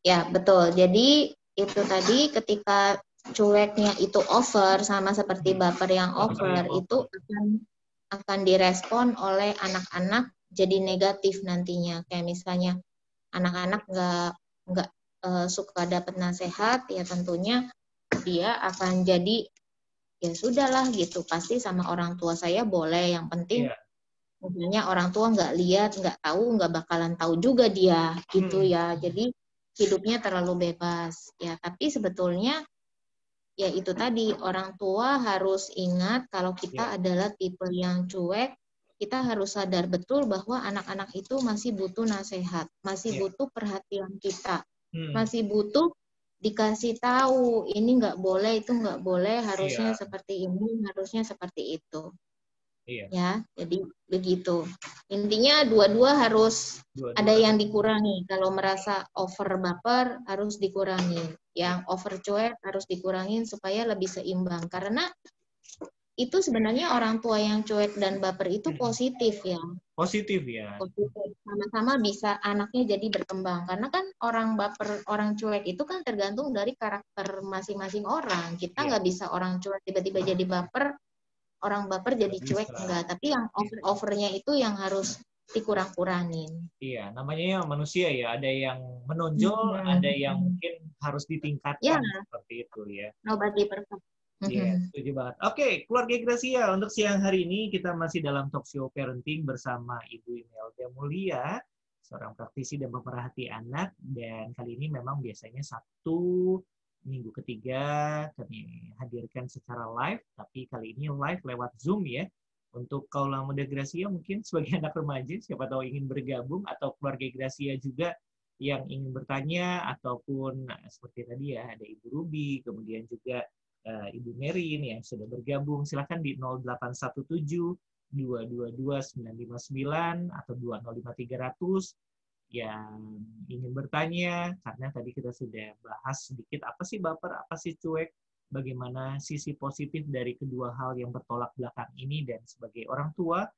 Ya betul. Jadi itu tadi ketika cueknya itu over sama seperti baper yang over itu akan direspon oleh anak-anak jadi negatif nantinya. Kayak misalnya anak-anak nggak suka dapat nasihat, ya tentunya dia akan jadi ya sudahlah gitu, pasti sama orang tua saya boleh, yang penting misalnya orang tua nggak lihat, nggak tahu, nggak bakalan tahu juga dia gitu ya. Jadi hidupnya terlalu bebas ya. Tapi sebetulnya ya itu tadi, orang tua harus ingat kalau kita adalah tipe yang cuek, kita harus sadar betul bahwa anak-anak itu masih butuh nasihat, masih butuh perhatian kita, masih butuh dikasih tahu ini nggak boleh, itu nggak boleh, harusnya seperti ini, harusnya seperti itu. Ya, jadi begitu. Intinya dua-dua harus ada yang dikurangi. Kalau merasa over baper harus dikurangi. Yang over cuek harus dikurangin supaya lebih seimbang. Karena itu sebenarnya orang tua yang cuek dan baper itu positif ya. Positif ya. Positif. Sama-sama bisa anaknya jadi berkembang. Karena kan orang baper, orang cuek itu kan tergantung dari karakter masing-masing orang. Kita nggak bisa orang cuek tiba-tiba jadi baper, orang baper jadi cuek, enggak. Tapi yang over-overnya itu yang harus dikurang-kurangin. Iya, namanya ya manusia ya. Ada yang menonjol, ada yang mungkin harus ditingkatkan seperti itu ya. Nobody perfect. Iya, setuju banget. Oke, keluarga Gracia, untuk siang hari ini kita masih dalam talk show parenting bersama Ibu Imelda Mulia, seorang praktisi dan pemerhati anak. Dan kali ini memang biasanya Sabtu minggu ketiga kami hadirkan secara live, tapi kali ini live lewat Zoom ya. Untuk kaula muda Gracia mungkin sebagai anak remaja, siapa tahu ingin bergabung, atau keluarga Gracia juga yang ingin bertanya, ataupun seperti tadi ya, ada Ibu Ruby, kemudian juga Ibu Merin yang sudah bergabung, silakan di 0817 222 959 atau 205 300 yang ingin bertanya, karena tadi kita sudah bahas sedikit apa sih baper, apa sih cuek, bagaimana sisi positif dari kedua hal yang bertolak belakang ini, dan sebagai orang tua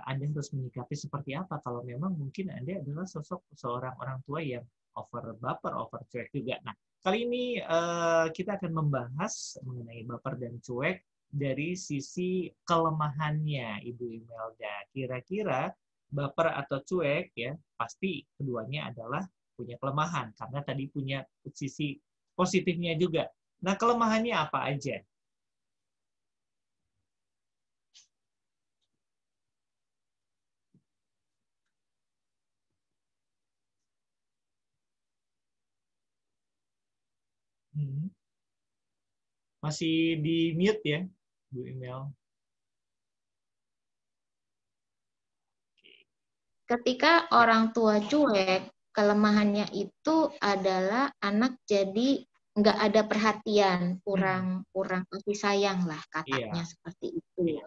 Anda harus menyikapi seperti apa kalau memang mungkin Anda adalah sosok seorang orang tua yang over baper, over cuek juga. Nah, kali ini kita akan membahas mengenai baper dan cuek dari sisi kelemahannya, Ibu Imelda. Kira-kira baper atau cuek ya, pasti keduanya adalah punya kelemahan karena tadi punya sisi positifnya juga. Nah, kelemahannya apa aja? Masih di mute ya, Bu Imel. Ketika orang tua cuek, kelemahannya itu adalah anak jadi nggak ada perhatian, kurang kasih sayang lah katanya, seperti itu.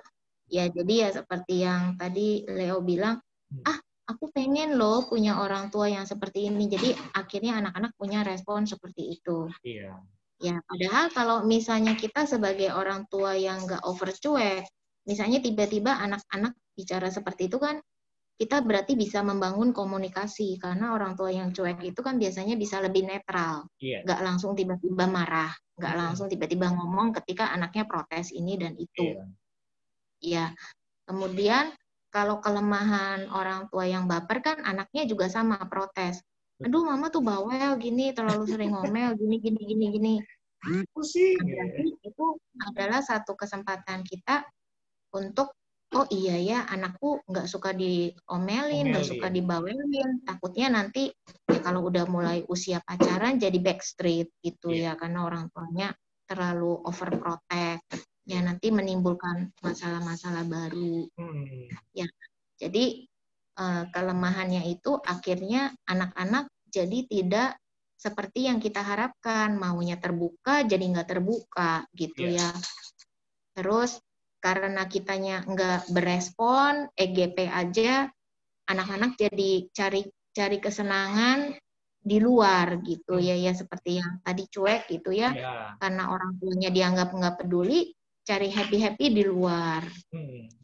Ya, jadi ya seperti yang tadi Leo bilang, aku pengen loh punya orang tua yang seperti ini. Jadi akhirnya anak-anak punya respon seperti itu. Ya, padahal kalau misalnya kita sebagai orang tua yang nggak over cuek, misalnya tiba-tiba anak-anak bicara seperti itu kan, kita berarti bisa membangun komunikasi. Karena orang tua yang cuek itu kan biasanya bisa lebih netral. Nggak langsung tiba-tiba marah, nggak langsung tiba-tiba ngomong ketika anaknya protes ini dan itu. Ya, kemudian kalau kelemahan orang tua yang baper kan anaknya juga sama protes. Aduh, mama tuh bawel gini, terlalu sering ngomel gini. Berarti itu adalah satu kesempatan kita untuk, oh iya ya, anakku nggak suka diomelin, nggak suka dibawelin. Takutnya nanti ya kalau udah mulai usia pacaran jadi backstreet gitu ya, karena orang tuanya terlalu overprotect. Ya nanti menimbulkan masalah-masalah baru. Ya, jadi kelemahannya itu akhirnya anak-anak jadi tidak seperti yang kita harapkan, maunya terbuka jadi nggak terbuka gitu ya. Terus karena kitanya nggak berespon, EGP aja, anak-anak jadi cari kesenangan di luar gitu ya, seperti yang tadi cuek gitu ya, karena orang tuanya dianggap nggak peduli, cari happy di luar.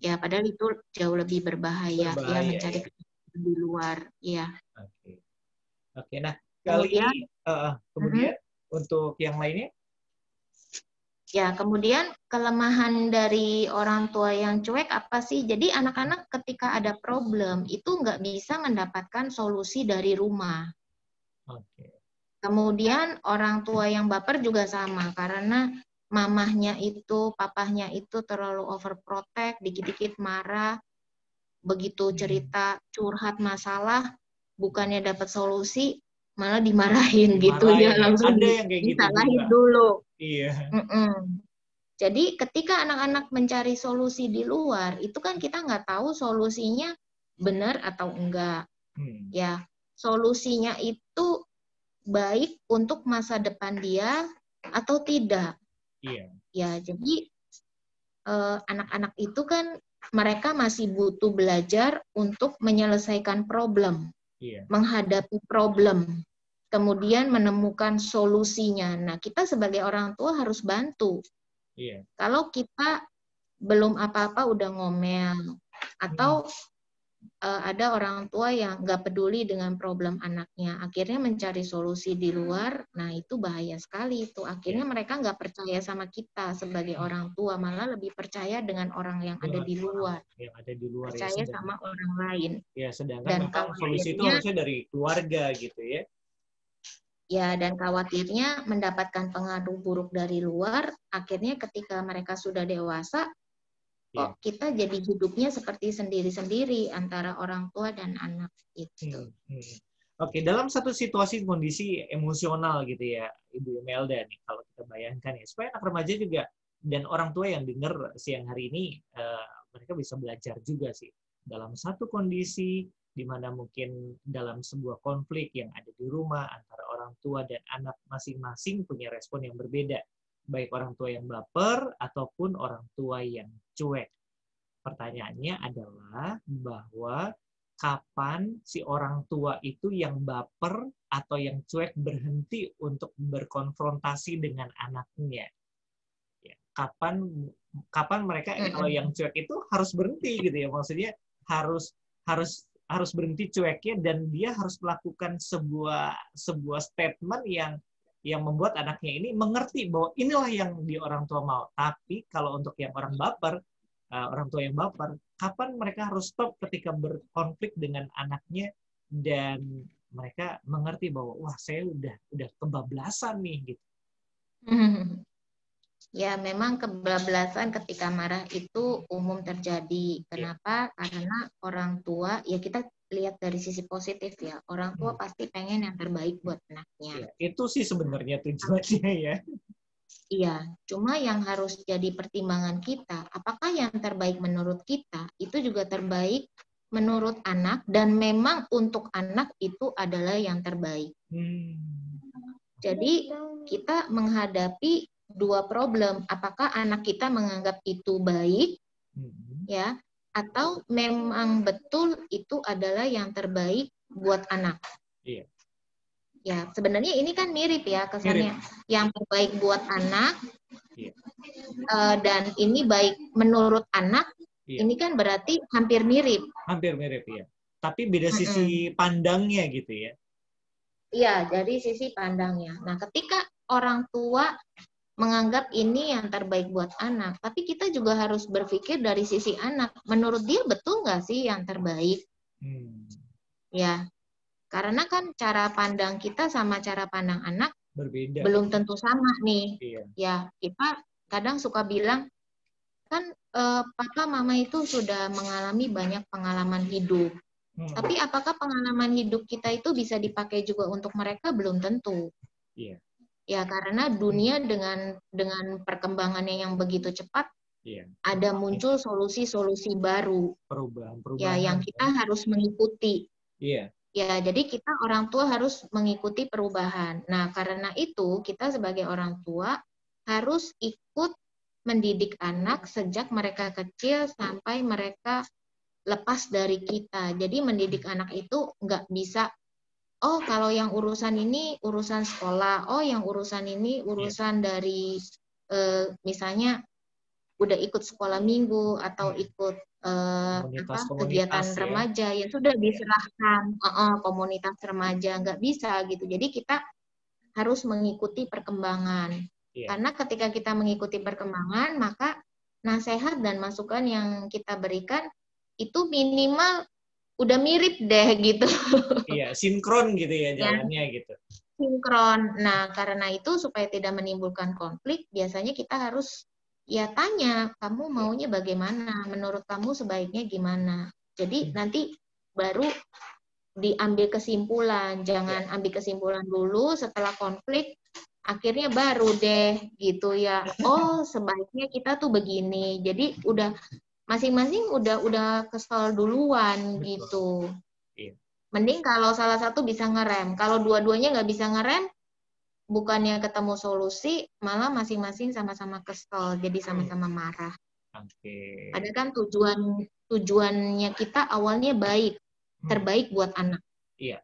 Ya padahal itu jauh lebih berbahaya ya, mencari kesenangan di luar ya. Oke, nah kali ini kemudian untuk yang lainnya? Ya, kemudian kelemahan dari orang tua yang cuek apa sih? Jadi anak-anak ketika ada problem itu nggak bisa mendapatkan solusi dari rumah. Oke. Kemudian orang tua yang baper juga sama, karena mamahnya itu, papahnya itu terlalu overprotect, dikit-dikit marah, begitu cerita curhat masalah, bukannya dapat solusi, malah dimarahin gitu ya, langsung Ada yang kayak gitu disalahin juga. dulu. Iya. Jadi ketika anak-anak mencari solusi di luar, itu kan kita nggak tahu solusinya benar atau enggak. Ya, solusinya itu baik untuk masa depan dia atau tidak. Iya. Ya, jadi anak-anak itu kan mereka masih butuh belajar untuk menyelesaikan problem, menghadapi problem, kemudian menemukan solusinya. Nah, kita sebagai orang tua harus bantu. Kalau kita belum apa-apa udah ngomel, atau ada orang tua yang nggak peduli dengan problem anaknya, akhirnya mencari solusi di luar, nah itu bahaya sekali itu. Akhirnya mereka nggak percaya sama kita sebagai orang tua, malah lebih percaya dengan orang yang ada di luar. Yang ada di luar, percaya sama orang lain. Ya, sedangkan dan memang solusi itu harusnya dari keluarga gitu ya. Ya, dan khawatirnya mendapatkan pengaruh buruk dari luar, akhirnya ketika mereka sudah dewasa, kok kita jadi hidupnya seperti sendiri-sendiri antara orang tua dan anak itu. Oke, dalam satu situasi kondisi emosional gitu ya, Ibu Imelda nih, kalau kita bayangkan ya, supaya anak remaja juga dan orang tua yang dengar siang hari ini, mereka bisa belajar juga sih. Dalam satu kondisi di mana mungkin dalam sebuah konflik yang ada di rumah antara orang tua dan anak masing-masing punya respon yang berbeda. Baik orang tua yang baper ataupun orang tua yang cuek. Pertanyaannya adalah bahwa kapan si orang tua itu yang baper atau yang cuek berhenti untuk berkonfrontasi dengan anaknya. Ya, kapan mereka kalau yang cuek itu harus berhenti gitu ya, maksudnya harus berhenti cueknya dan dia harus melakukan sebuah statement yang membuat anaknya ini mengerti bahwa inilah yang di orang tua mau. Tapi kalau untuk yang orang baper, orang tua yang baper, kapan mereka harus stop ketika berkonflik dengan anaknya dan mereka mengerti bahwa wah saya udah kebablasan nih gitu. Ya, memang kebablasan ketika marah itu umum terjadi. Kenapa? Karena orang tua, ya kita lihat dari sisi positif ya, orang tua pasti pengen yang terbaik buat anaknya. Ya, itu sih sebenarnya tujuannya ya. Iya, cuma yang harus jadi pertimbangan kita, apakah yang terbaik menurut kita itu juga terbaik menurut anak, dan memang untuk anak itu adalah yang terbaik. Jadi kita menghadapi dua problem, apakah anak kita menganggap itu baik, ya, atau memang betul itu adalah yang terbaik buat anak. Iya. Ya, sebenarnya ini kan mirip ya kesannya. Mirip. Yang terbaik buat anak, dan ini baik menurut anak, ini kan berarti hampir mirip. Hampir mirip, ya. Tapi beda sisi pandangnya gitu ya. Iya, dari sisi pandangnya. Nah, ketika orang tua menganggap ini yang terbaik buat anak, tapi kita juga harus berpikir dari sisi anak. Menurut dia betul nggak sih yang terbaik? Ya, karena kan cara pandang kita sama cara pandang anak berbeda. Belum tentu sama nih. Iya. Ya, kita kadang suka bilang, kan papa mama itu sudah mengalami banyak pengalaman hidup. Tapi apakah pengalaman hidup kita itu bisa dipakai juga untuk mereka? Belum tentu. Iya. Ya, karena dunia dengan perkembangannya yang begitu cepat, ada muncul solusi-solusi baru. Perubahan. Ya, yang kita harus mengikuti. Iya. Ya, jadi kita orang tua harus mengikuti perubahan. Nah, karena itu kita sebagai orang tua harus ikut mendidik anak sejak mereka kecil sampai mereka lepas dari kita. Jadi mendidik anak itu nggak bisa, oh kalau yang urusan ini urusan sekolah, oh yang urusan ini urusan dari misalnya udah ikut sekolah minggu atau ikut kegiatan remaja, ya sudah diserahkan komunitas remaja, nggak bisa gitu. Jadi kita harus mengikuti perkembangan. Karena ketika kita mengikuti perkembangan, maka nasihat dan masukan yang kita berikan itu minimal udah mirip deh gitu. Iya, sinkron gitu ya jalannya gitu. Sinkron. Nah, karena itu supaya tidak menimbulkan konflik, biasanya kita harus ya tanya, kamu maunya bagaimana? Menurut kamu sebaiknya gimana? Jadi nanti baru diambil kesimpulan. Jangan ambil kesimpulan dulu setelah konflik, akhirnya baru deh gitu ya. Oh, sebaiknya kita tuh begini. Jadi udah masing-masing udah kesel duluan. Betul. Gitu. Iya. Mending kalau salah satu bisa ngerem. Kalau dua-duanya nggak bisa ngerem, bukannya ketemu solusi, malah masing-masing sama-sama kesel, jadi sama-sama marah. Oke. Padahal kan tujuannya kita awalnya baik, terbaik buat anak. Iya.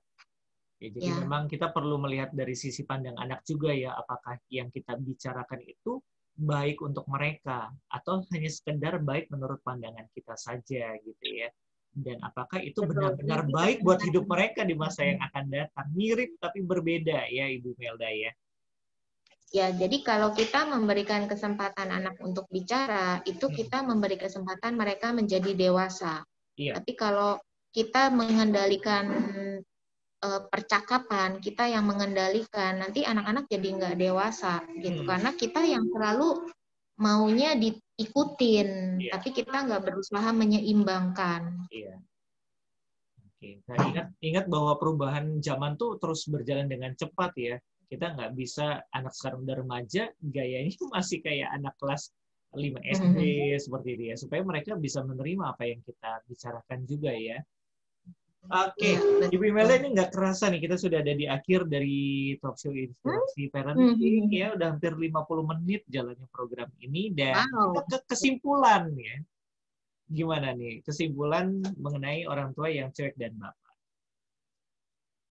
Ya, jadi memang kita perlu melihat dari sisi pandang anak juga ya, apakah yang kita bicarakan itu baik untuk mereka atau hanya sekedar baik menurut pandangan kita saja gitu ya. Dan apakah itu benar-benar baik buat hidup mereka di masa yang akan datang. Mirip tapi berbeda ya Ibu Melda ya. Ya, jadi kalau kita memberikan kesempatan anak untuk bicara, itu kita memberi kesempatan mereka menjadi dewasa. Iya. Tapi kalau kita mengendalikan percakapan, kita yang mengendalikan, nanti anak-anak jadi nggak dewasa gitu. Karena kita yang selalu maunya diikutin, tapi kita nggak berusaha menyeimbangkan. Iya. Oke. Nah, ingat bahwa perubahan zaman tuh terus berjalan dengan cepat ya. Kita nggak bisa anak sekarang udah remaja, gayanya masih kayak anak kelas 5 SD seperti itu ya. Supaya mereka bisa menerima apa yang kita bicarakan juga ya. Oke, Ibu Imelda ini nggak kerasa nih, kita sudah ada di akhir dari talk show Inspirasi Parenting ya, udah hampir 50 menit jalannya program ini, dan kita ke kesimpulan ya. Gimana nih, kesimpulan mengenai orang tua yang cuek dan bapak?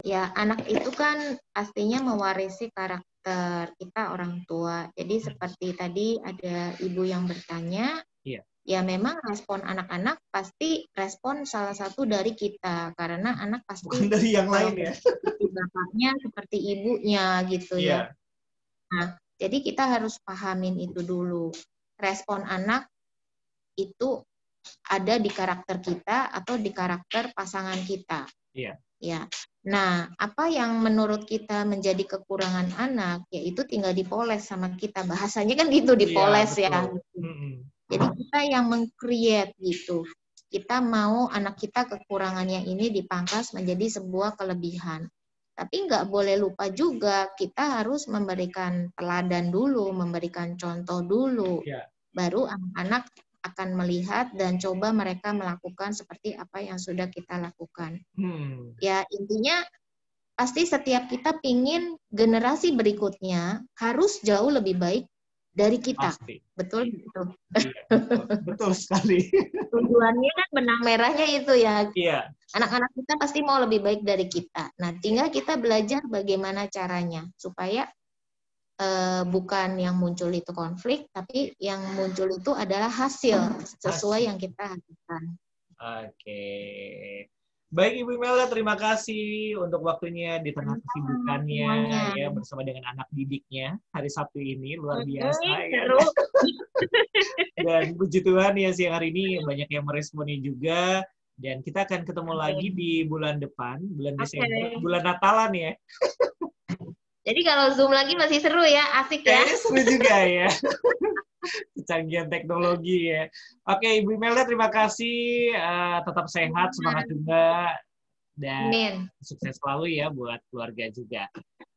Ya, anak itu kan pastinya mewarisi karakter kita orang tua. Jadi seperti tadi ada ibu yang bertanya, ya memang respon anak-anak pasti respon salah satu dari kita, karena anak pasti bukan dari yang lain ya, seperti bapaknya, seperti ibunya gitu ya. Nah, jadi kita harus pahamin itu dulu. Respon anak itu ada di karakter kita atau di karakter pasangan kita. Iya. Ya. Nah, apa yang menurut kita menjadi kekurangan anak, yaitu tinggal dipoles sama kita. Bahasanya kan gitu, dipoles ya. Jadi kita yang meng-create gitu. Kita mau anak kita kekurangannya ini dipangkas menjadi sebuah kelebihan. Tapi nggak boleh lupa juga, kita harus memberikan teladan dulu, memberikan contoh dulu. Baru anak-anak akan melihat dan coba mereka melakukan seperti apa yang sudah kita lakukan. Ya, intinya pasti setiap kita pingin generasi berikutnya harus jauh lebih baik dari kita. Pasti. Betul gitu. Iya, betul sekali. Tujuannya kan benang merahnya itu ya. Iya. Anak-anak kita pasti mau lebih baik dari kita. Nah, tinggal kita belajar bagaimana caranya supaya bukan yang muncul itu konflik, tapi yang muncul itu adalah hasil sesuai yang kita harapkan. Oke. Baik Ibu Imelda, terima kasih untuk waktunya di tengah kesibukannya ya bersama dengan anak didiknya hari Sabtu ini, luar biasa ya. Dan puji Tuhan ya siang hari ini banyak yang meresponi juga, dan kita akan ketemu lagi di bulan depan, bulan Desember, bulan Natalan ya. Jadi kalau Zoom lagi masih seru ya, asik ya. Kayaknya seru juga ya. Kecanggihan teknologi ya. Oke, Ibu Imelda terima kasih, tetap sehat, semangat juga, dan sukses selalu ya buat keluarga juga.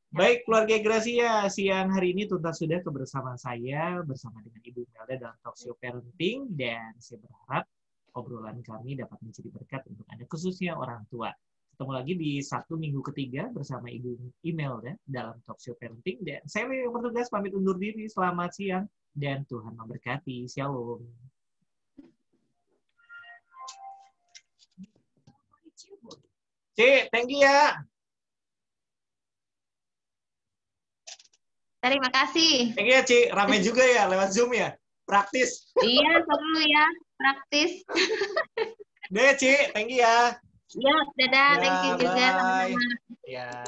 Baik, keluarga Gracia, siang hari ini tuntas sudah kebersamaan saya bersama dengan Ibu Imelda dalam talk show parenting, dan saya berharap obrolan kami dapat menjadi berkat untuk Anda, khususnya orang tua. Ketemu lagi di Sabtu minggu ketiga bersama Ibu Imelda dalam talk show parenting, dan saya yang bertugas pamit undur diri. Selamat siang dan Tuhan memberkati. Shalom. Cik, thank you ya. Terima kasih. Thank you ya, Cik. Rame juga ya lewat Zoom ya. Praktis. Iya, seru ya. Praktis. Deh, Cik. Thank you ya. Ya, dadah. Thank you juga. Bye. Ya.